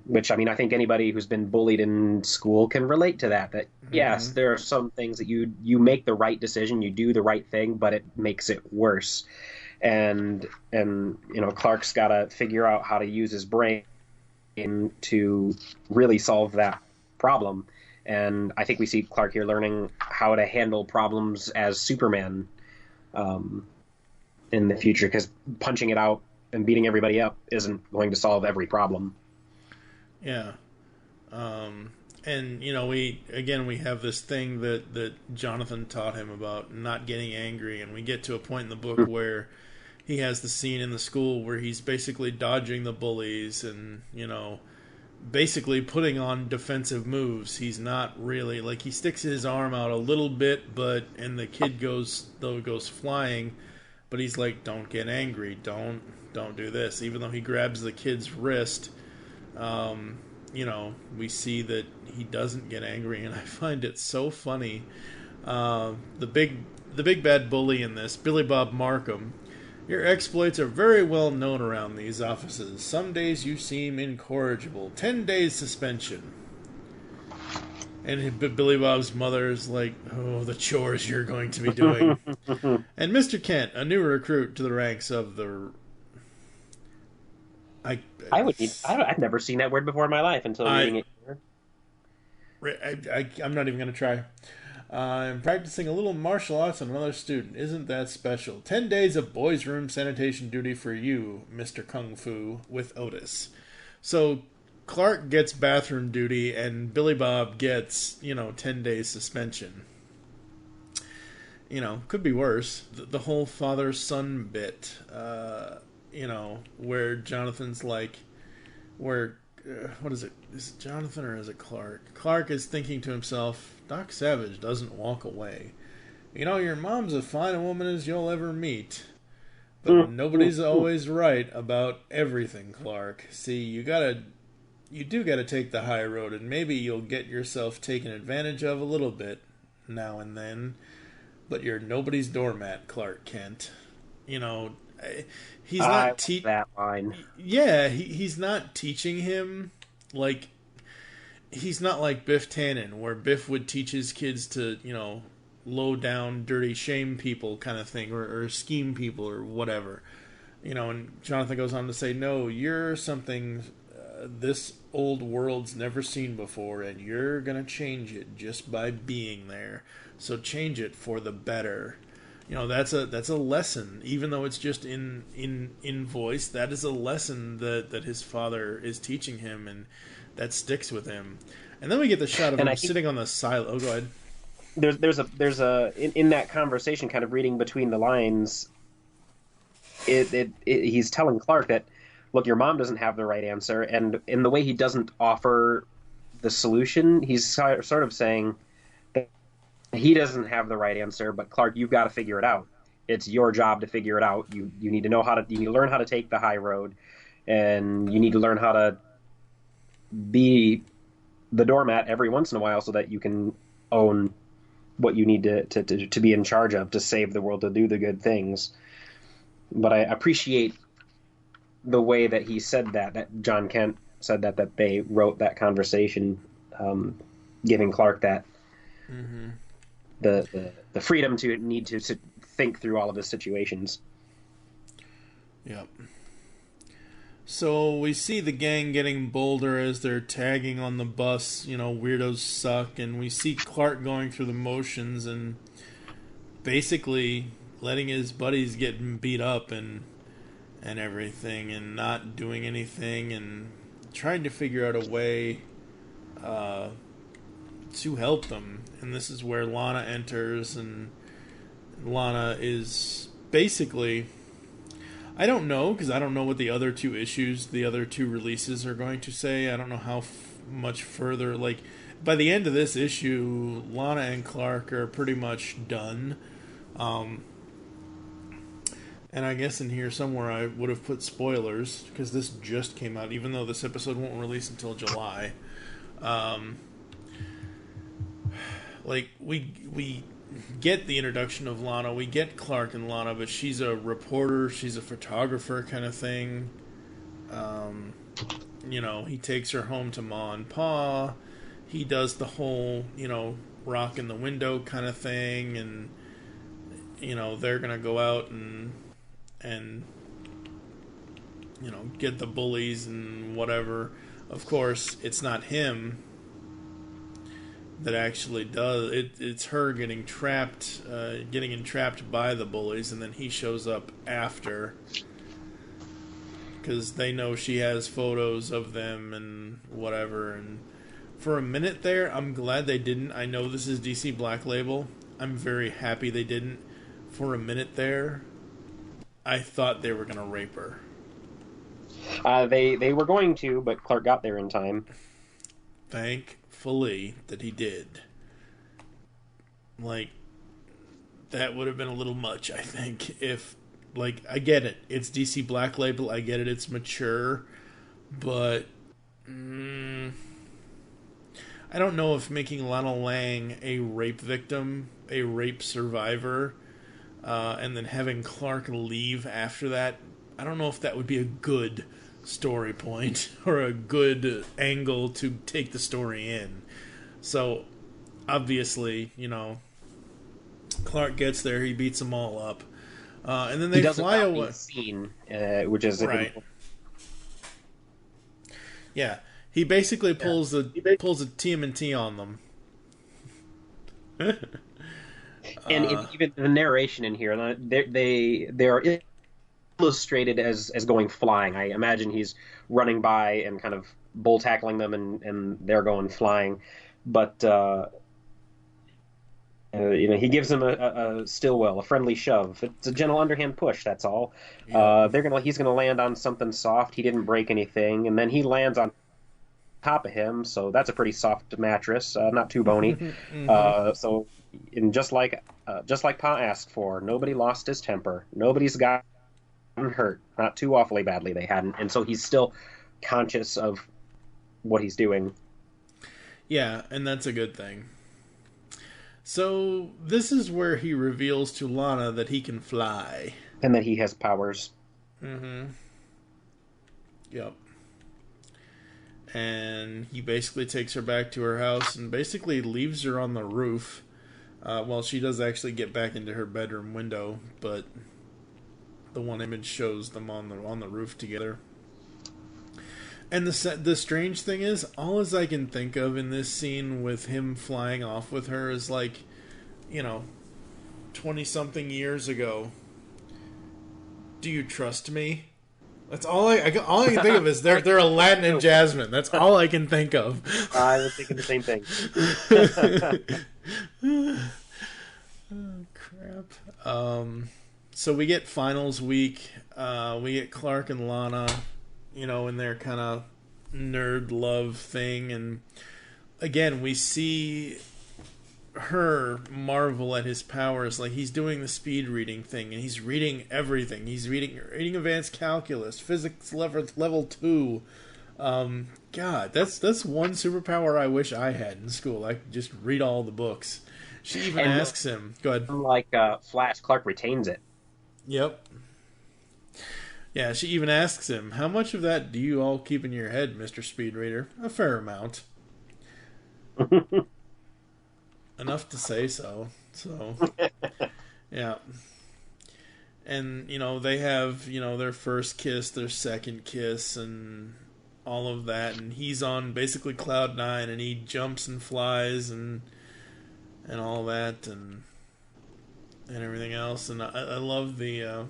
Which, I mean, I think anybody who's been bullied in school can relate to that. Yes, there are some things that you make the right decision, you do the right thing, but it makes it worse. And Clark's got to figure out how to use his brain to really solve that problem. And I think we see Clark here learning how to handle problems as Superman in the future, because punching it out and beating everybody up isn't going to solve every problem. Yeah. And, we have this thing that Jonathan taught him about not getting angry, and we get to a point in the book where he has the scene in the school where he's basically dodging the bullies and, basically putting on defensive moves. He's not really, like, he sticks his arm out a little bit, and the kid goes flying, but he's like, don't get angry, don't do this. Even though he grabs the kid's wrist, we see that he doesn't get angry, and I find it so funny. The big bad bully in this, Billy Bob Markham, your exploits are very well known around these offices. Some days you seem incorrigible. 10 days suspension. And Billy Bob's mother's like, oh, the chores you're going to be doing. And Mr. Kent, a new recruit to the ranks of the... I've never seen that word before in my life until reading it. I'm not even going to try. I'm practicing a little martial arts on another student. Isn't that special? 10 days of boys' room sanitation duty for you, Mr. Kung Fu, with Otis. So Clark gets bathroom duty, and Billy Bob gets, 10 days suspension. Could be worse. The whole father-son bit, where Jonathan's like, what is it? Is it Jonathan or is it Clark? Clark is thinking to himself, Doc Savage doesn't walk away. Your mom's as fine a woman as you'll ever meet. But nobody's always right about everything, Clark. See, you do gotta take the high road, and maybe you'll get yourself taken advantage of a little bit now and then. But you're nobody's doormat, Clark Kent. He's not that line. Yeah, he's not teaching him like he's not like Biff Tannen, where Biff would teach his kids to, low down, dirty, shame people kind of thing, or scheme people or whatever. And Jonathan goes on to say, no, you're something this old world's never seen before, and you're gonna change it just by being there. So change it for the better. That's a lesson, even though it's just in voice. That is a lesson that his father is teaching him, and that sticks with him. And then we get the shot of him sitting on the silo. Oh, go ahead. There's a in that conversation, kind of reading between the lines. He's telling Clark that, look, your mom doesn't have the right answer, and in the way he doesn't offer the solution, he's sort of saying that he doesn't have the right answer, but Clark, you've got to figure it out. It's your job to figure it out. You need to learn how to take the high road, and you need to learn how to be the doormat every once in a while so that you can own what you need to be in charge of, to save the world, to do the good things. But I appreciate the way that he said that John Kent said that they wrote that conversation, giving Clark that the freedom to need to think through all of his situations. Yep. So we see the gang getting bolder as they're tagging on the bus, weirdos suck, and we see Clark going through the motions and basically letting his buddies get beat up and everything, and not doing anything, and trying to figure out a way to help them. And this is where Lana enters, and Lana is basically... I don't know, because I don't know what the other two releases are going to say. I don't know how much further. Like, by the end of this issue, Lana and Clark are pretty much done. And I guess in here somewhere I would have put spoilers, because this just came out, even though this episode won't release until July. We get the introduction of Lana, we get Clark and Lana, but she's a reporter, she's a photographer kind of thing. He takes her home to Ma and Pa. He does the whole, rock in the window kind of thing, and they're gonna go out and get the bullies and whatever. Of course, it's not him that actually does it. It's her getting entrapped by the bullies, and then he shows up after, because they know she has photos of them and whatever. And for a minute there, I'm glad they didn't. I know this is DC Black Label. I'm very happy they didn't. For a minute there, I thought they were going to rape her. They were going to, but Clark got there in time. Thankfully that he did. That would have been a little much, I think. If, I get it. It's DC Black Label. I get it. It's mature. But, I don't know if making Lana Lang a rape victim, a rape survivor, and then having Clark leave after that, I don't know if that would be a good story point or a good angle to take the story in. So obviously, Clark gets there, he beats them all up, and then they fly away. Scene, which is right. Yeah, he basically pulls a TMNT on them. And even the narration in here, they are illustrated as going flying. I imagine he's running by and kind of bull tackling them, and they're going flying. But he gives them a Stillwell, a friendly shove. It's a gentle underhand push. That's all. Yeah. He's gonna land on something soft. He didn't break anything, and then he lands on top of him. So that's a pretty soft mattress, not too bony. So, and just like Pa asked for, nobody lost his temper. Nobody's gotten hurt, not too awfully badly. They hadn't, and so he's still conscious of what he's doing. Yeah, and that's a good thing. So this is where he reveals to Lana that he can fly, and that he has powers. Yep. And he basically takes her back to her house and basically leaves her on the roof. Well, she does actually get back into her bedroom window, but the one image shows them on the roof together. And the strange thing is, all as I can think of in this scene with him flying off with her is 20-something years ago. Do you trust me? That's all I can think of is they're Aladdin and Jasmine. That's all I can think of. I was thinking the same thing. Oh, crap. So we get finals week. We get Clark and Lana, in their kind of nerd love thing. And again, we see her marvel at his powers. Like, he's doing the speed reading thing, and he's reading everything. He's reading advanced calculus, physics level 2. God, that's one superpower I wish I had in school. I could just read all the books She even And asks him. Go ahead. Like Flash, Clark retains it. Yep. Yeah, she even asks him, "How much of that do you all keep in your head, Mr. Speed Reader?" A fair amount. Enough to say so. So, yeah. And, they have, their first kiss, their second kiss, and all of that. And he's on basically cloud nine, and he jumps and flies and all that, and everything else. And I love the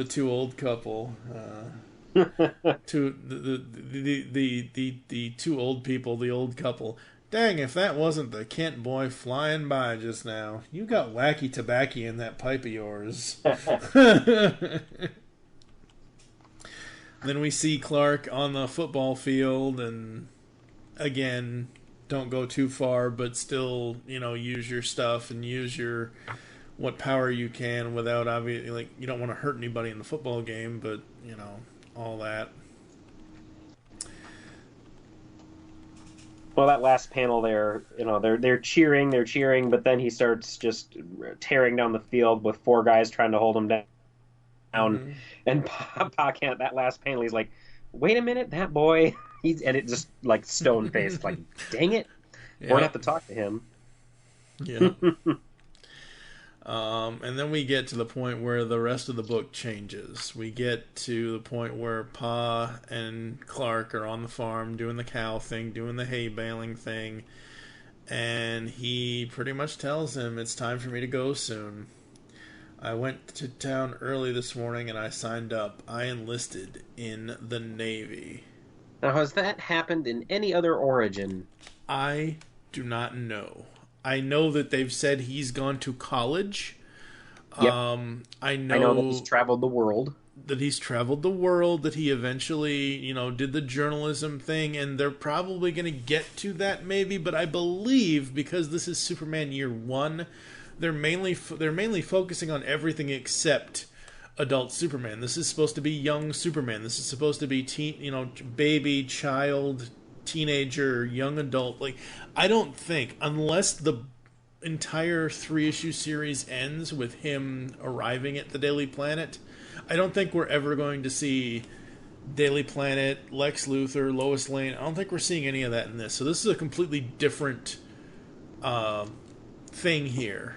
two old couple. The two old people, the old couple. Dang, if that wasn't the Kent boy flying by just now. You got wacky tobacco in that pipe of yours. Then we see Clark on the football field, and again, don't go too far, but still, use your stuff and use your what power you can without obviously, you don't want to hurt anybody in the football game, but, all that. Well, that last panel there, they're cheering, but then he starts just tearing down the field with four guys trying to hold him down. Mm-hmm. And Pa can't. That last panel, he's like, "Wait a minute, that boy." And it just like stone faced, like, "Dang it, we're gonna have to talk to him." Yeah. And then we get to the point where the rest of the book changes. We get to the point where Pa and Clark are on the farm doing the cow thing, doing the hay baling thing, and he pretty much tells him, "It's time for me to go soon. I went to town early this morning and I signed up. I enlisted in the Navy." Now, has that happened in any other origin? I do not know. I know that they've said he's gone to college. Yep. I know that he's traveled the world. That he eventually, did the journalism thing, and they're probably going to get to that maybe, but I believe because this is Superman Year 1, they're mainly focusing on everything except adult Superman. This is supposed to be young Superman. This is supposed to be baby, child, teenager, young adult. Like, I don't think, unless the entire 3-issue series ends with him arriving at the Daily Planet, I don't think we're ever going to see Daily Planet, Lex Luthor, Lois Lane. I don't think we're seeing any of that in this. So this is a completely different thing here.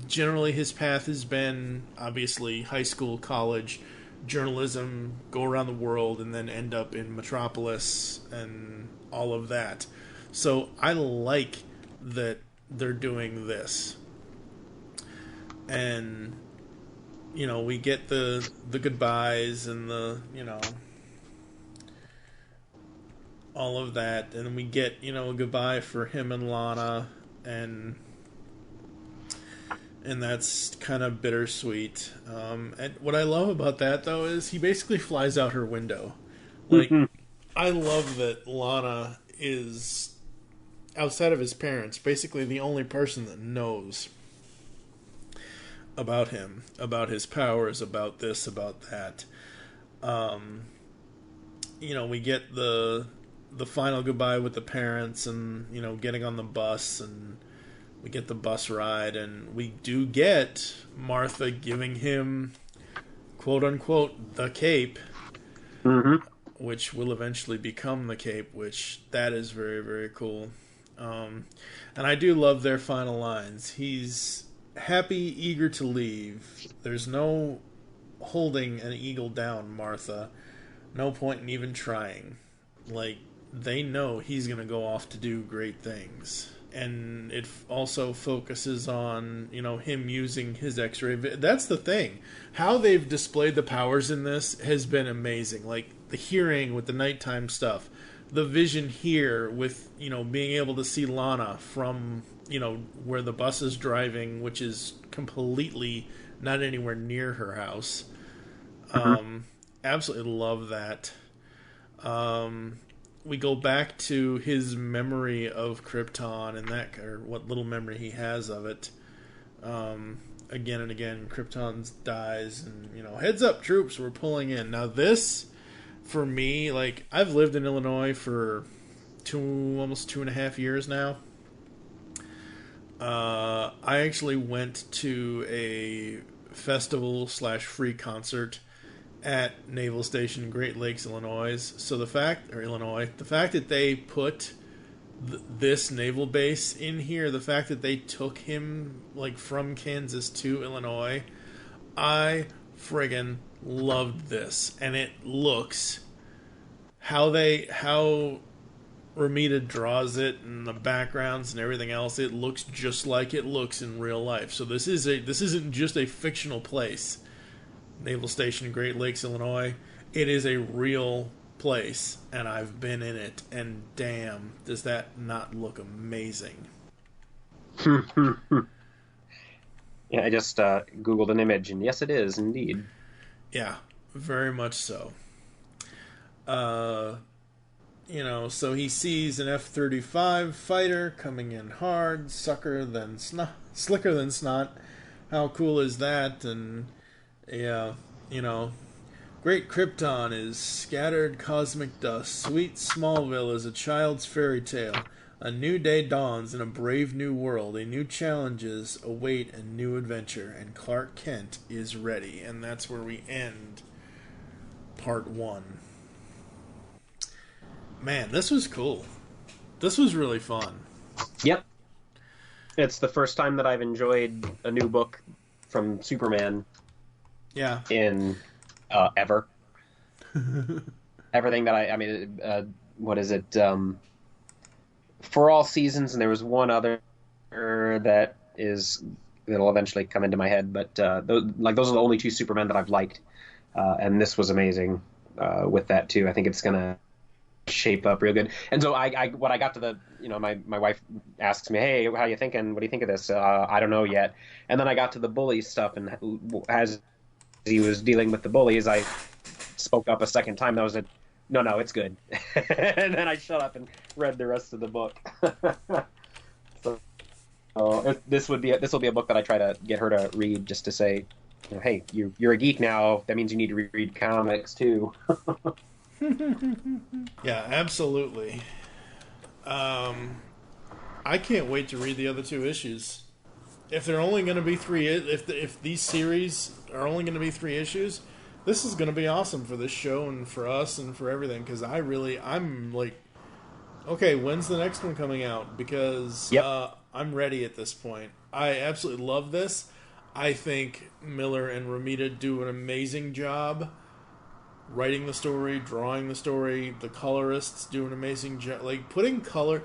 Generally his path has been obviously high school, college, journalism, go around the world, and then end up in Metropolis and all of that. So I like that they're doing this. And, we get the goodbyes and the, all of that. And we get, a goodbye for him and Lana, and that's kind of bittersweet. And what I love about that, though, is he basically flies out her window. Like, I love that Lana is, outside of his parents, basically the only person that knows about him, about his powers, about this, about that. We get the final goodbye with the parents, and, getting on the bus, and we get the bus ride, and we do get Martha giving him, quote-unquote, the cape, which will eventually become the cape, which that is very, very cool. And I do love their final lines. He's happy, eager to leave. There's no holding an eagle down, Martha. No point in even trying. Like, they know he's going to go off to do great things. And it also focuses on, him using his X-ray. That's the thing. How they've displayed the powers in this has been amazing. Like, the hearing with the nighttime stuff. The vision here with, being able to see Lana from, where the bus is driving, which is completely not anywhere near her house. Absolutely love that. We go back to his memory of Krypton and that, or what little memory he has of it. Again and again, Krypton dies, and heads up, troops, we're pulling in. Now this, for me, like, I've lived in Illinois for almost 2.5 years now. I actually went to a festival / free concert at Naval Station Great Lakes, Illinois. So the fact that they put this naval base in here, the fact that they took him like from Kansas to Illinois, I friggin' loved this. And it looks how Romita draws it and the backgrounds and everything else, it looks just like it looks in real life. So this isn't just a fictional place. Naval Station, Great Lakes, Illinois. It is a real place, and I've been in it, and damn, does that not look amazing. Yeah, I just Googled an image, and yes, it is, indeed. Yeah, very much so. So he sees an F-35 fighter coming in hard, slicker than snot. How cool is that? And yeah, great Krypton is scattered cosmic dust. Sweet Smallville is a child's fairy tale. A new day dawns in a brave new world. A new challenges await a new adventure. And Clark Kent is ready. And that's where we end part 1. Man, this was cool. This was really fun. Yep. It's the first time that I've enjoyed a new book from Superman. Yeah. In ever. Everything that what is it? For All Seasons, and there was one other that'll eventually come into my head, but those are the only 2 Supermen that I've liked, and this was amazing with that too. I think it's gonna shape up real good. And so when I got to the, my wife asks me, hey, how you thinking? What do you think of this? I don't know yet. And then I got to the bully stuff, and as he was dealing with the bullies, I spoke up a second time. That was no, it's good. And then I shut up and read the rest of the book. So this will be a book that I try to get her to read, just to say, hey, you're a geek now. That means you need to read comics too. Yeah, absolutely. I can't wait to read the other 2 issues. If they're only going to be 3, if these series are only going to be 3 issues, this is going to be awesome for this show and for us and for everything. Because I'm like, okay, when's the next one coming out? Because I'm ready at this point. I absolutely love this. I think Miller and Romita do an amazing job writing the story, drawing the story. The colorists do an amazing job. Like, putting color...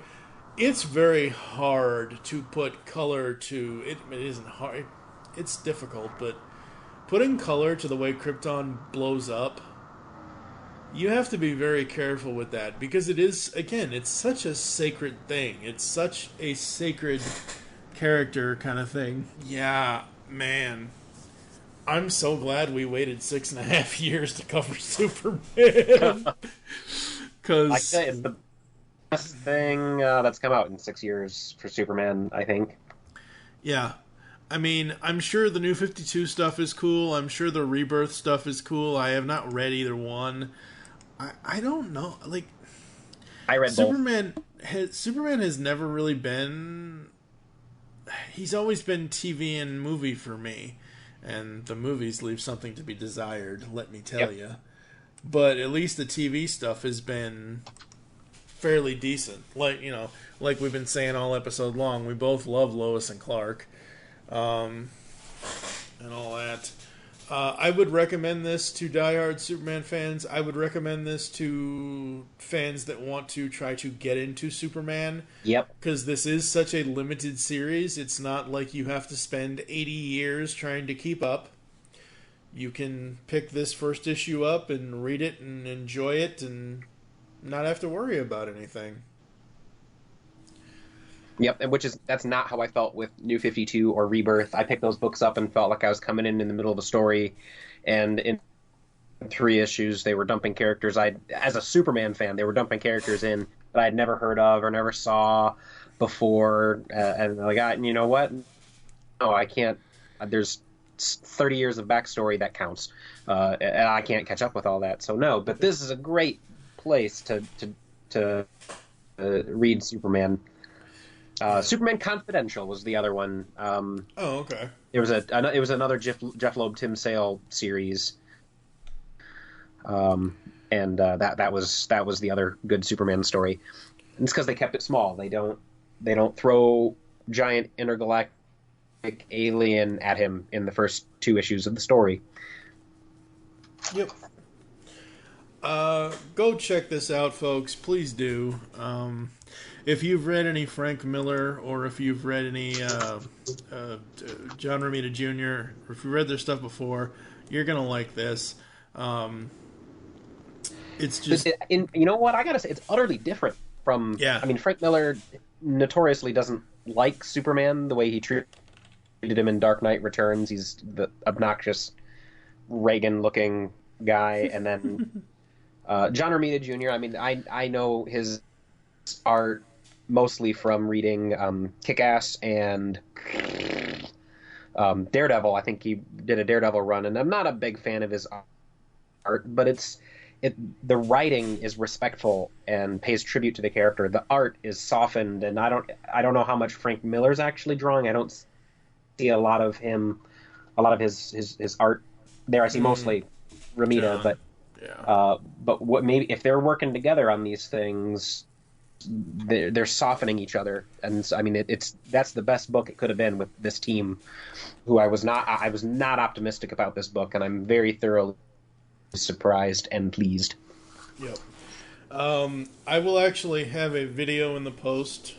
It's very hard to put color to... It isn't hard. It's difficult, but putting color to the way Krypton blows up, you have to be very careful with that. Because it is, again, it's such a sacred thing. It's such a sacred character kind of thing. Yeah, man. I'm so glad we waited 6.5 years to cover Superman. Because it's the best thing that's come out in 6 years for Superman, I think. Yeah. I mean, I'm sure the New 52 stuff is cool. I'm sure the Rebirth stuff is cool. I have not read either one. I don't know. Like, I read Superman. Superman has never really been... He's always been TV and movie for me. And the movies leave something to be desired, let me tell you. But at least the TV stuff has been fairly decent. Like we've been saying all episode long, we both love Lois and Clark, and all that. I would recommend this to diehard Superman fans. I would recommend this to fans that want to try to get into Superman. Yep. Because this is such a limited series. It's not like you have to spend 80 years trying to keep up. You can pick this first issue up and read it and enjoy it and not have to worry about anything. Yep, and that's not how I felt with New 52 or Rebirth. I picked those books up and felt like I was coming in the middle of a story, and in 3 issues they were dumping characters. As a Superman fan, they were dumping characters in that I'd never heard of or never saw before, and like, you know what? No, I can't. There's 30 years of backstory that counts, and I can't catch up with all that. So no, but this is a great place to read Superman. Superman Confidential was the other one. Okay. It was another Jeff Loeb Tim Sale series. And that was the other good Superman story. And it's because they kept it small. They don't throw giant intergalactic alien at him in the first 2 issues of the story. Yep. Go check this out, folks. Please do. If you've read any Frank Miller, or if you've read any John Romita Jr., or if you read their stuff before, you're gonna like this. It's just, you know what, I gotta say, it's utterly different from. Yeah. I mean, Frank Miller notoriously doesn't like Superman the way he treated him in Dark Knight Returns. He's the obnoxious Reagan-looking guy, and then John Romita Jr. I mean, I know his art mostly from reading Kick-Ass and Daredevil. I think he did a Daredevil run, and I'm not a big fan of his art, but the writing is respectful and pays tribute to the character. The art is softened, and I don't know how much Frank Miller's actually drawing. I don't see a lot of his art there. I see mostly Romita, John. but what maybe if they're working together on these things, they're softening each other, and so, I mean that's the best book it could have been with this team. I was not optimistic about this book, and I'm very thoroughly surprised and pleased. Yep. I will actually have a video in the post.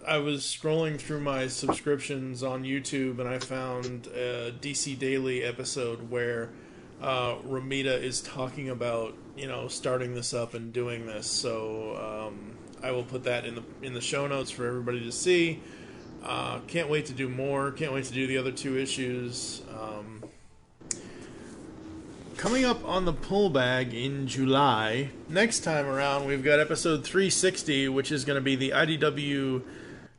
I was scrolling through my subscriptions on YouTube, and I found a DC Daily episode where Romita is talking about starting this up and doing this. So I will put that in the show notes for everybody to see. Can't wait to do more. Can't wait to do the other 2 issues. Coming up on the Pull Bag in July, next time around, we've got episode 360, which is going to be the IDW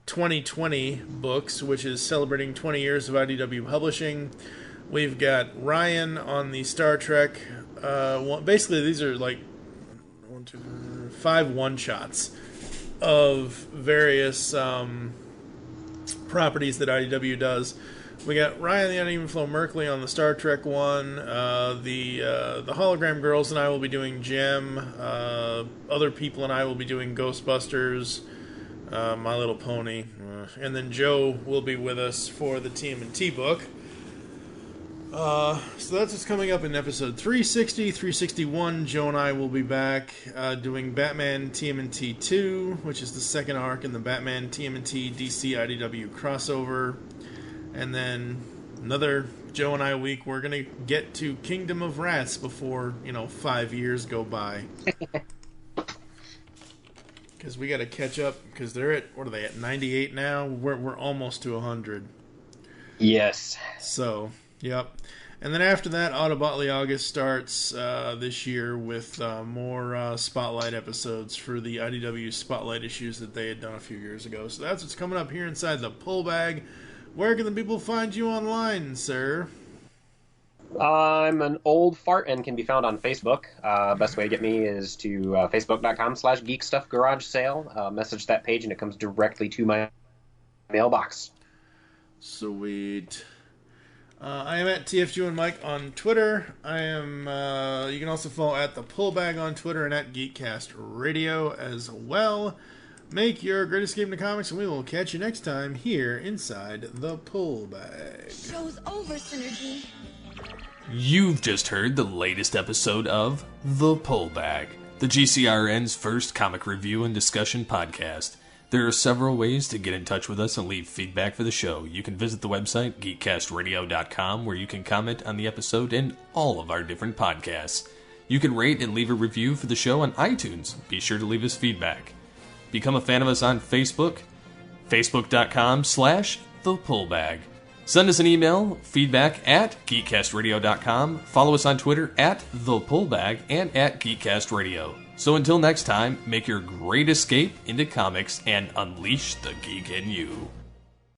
2020 books, which is celebrating 20 years of IDW publishing. We've got Ryan on the Star Trek. Basically, these are like 5 one-shots of various properties that IDW does. We got Ryan the Uneven Flow Merkley on the Star Trek one. The Hologram Girls and I will be doing Gem. Other people and I will be doing Ghostbusters, My Little Pony. And then Joe will be with us for the TMNT book. So that's what's coming up in episode 360. 361, Joe and I will be back doing Batman TMNT 2, which is the second arc in the Batman TMNT DC IDW crossover. And then another Joe and I week, we're going to get to Kingdom of Rats before, 5 years go by. Because we got to catch up, because they're at, what are they, at 98 now? We're almost to 100. Yes. So, yep. And then after that, Autobot August starts this year with more Spotlight episodes for the IDW Spotlight issues that they had done a few years ago. So that's what's coming up here inside the Pull Bag. Where can the people find you online, sir? I'm an old fart and can be found on Facebook. Best way to get me is to facebook.com/geekstuffgarage sale. Message that page and it comes directly to my mailbox. Sweet. I am at TFG and Mike on Twitter. I am. You can also follow at the Pullbag on Twitter and at Geekcast Radio as well. Make your great escape into comics, and we will catch you next time here inside the Pullbag. Show's over, Synergy. You've just heard the latest episode of The Pullbag, the GCRN's first comic review and discussion podcast. There are several ways to get in touch with us and leave feedback for the show. You can visit the website, geekcastradio.com, where you can comment on the episode and all of our different podcasts. You can rate and leave a review for the show on iTunes. Be sure to leave us feedback. Become a fan of us on Facebook, facebook.com/thepullbag. Send us an email, feedback at geekcastradio.com. Follow us on Twitter at thepullbag and at geekcastradio. So until next time, make your great escape into comics and unleash the geek in you.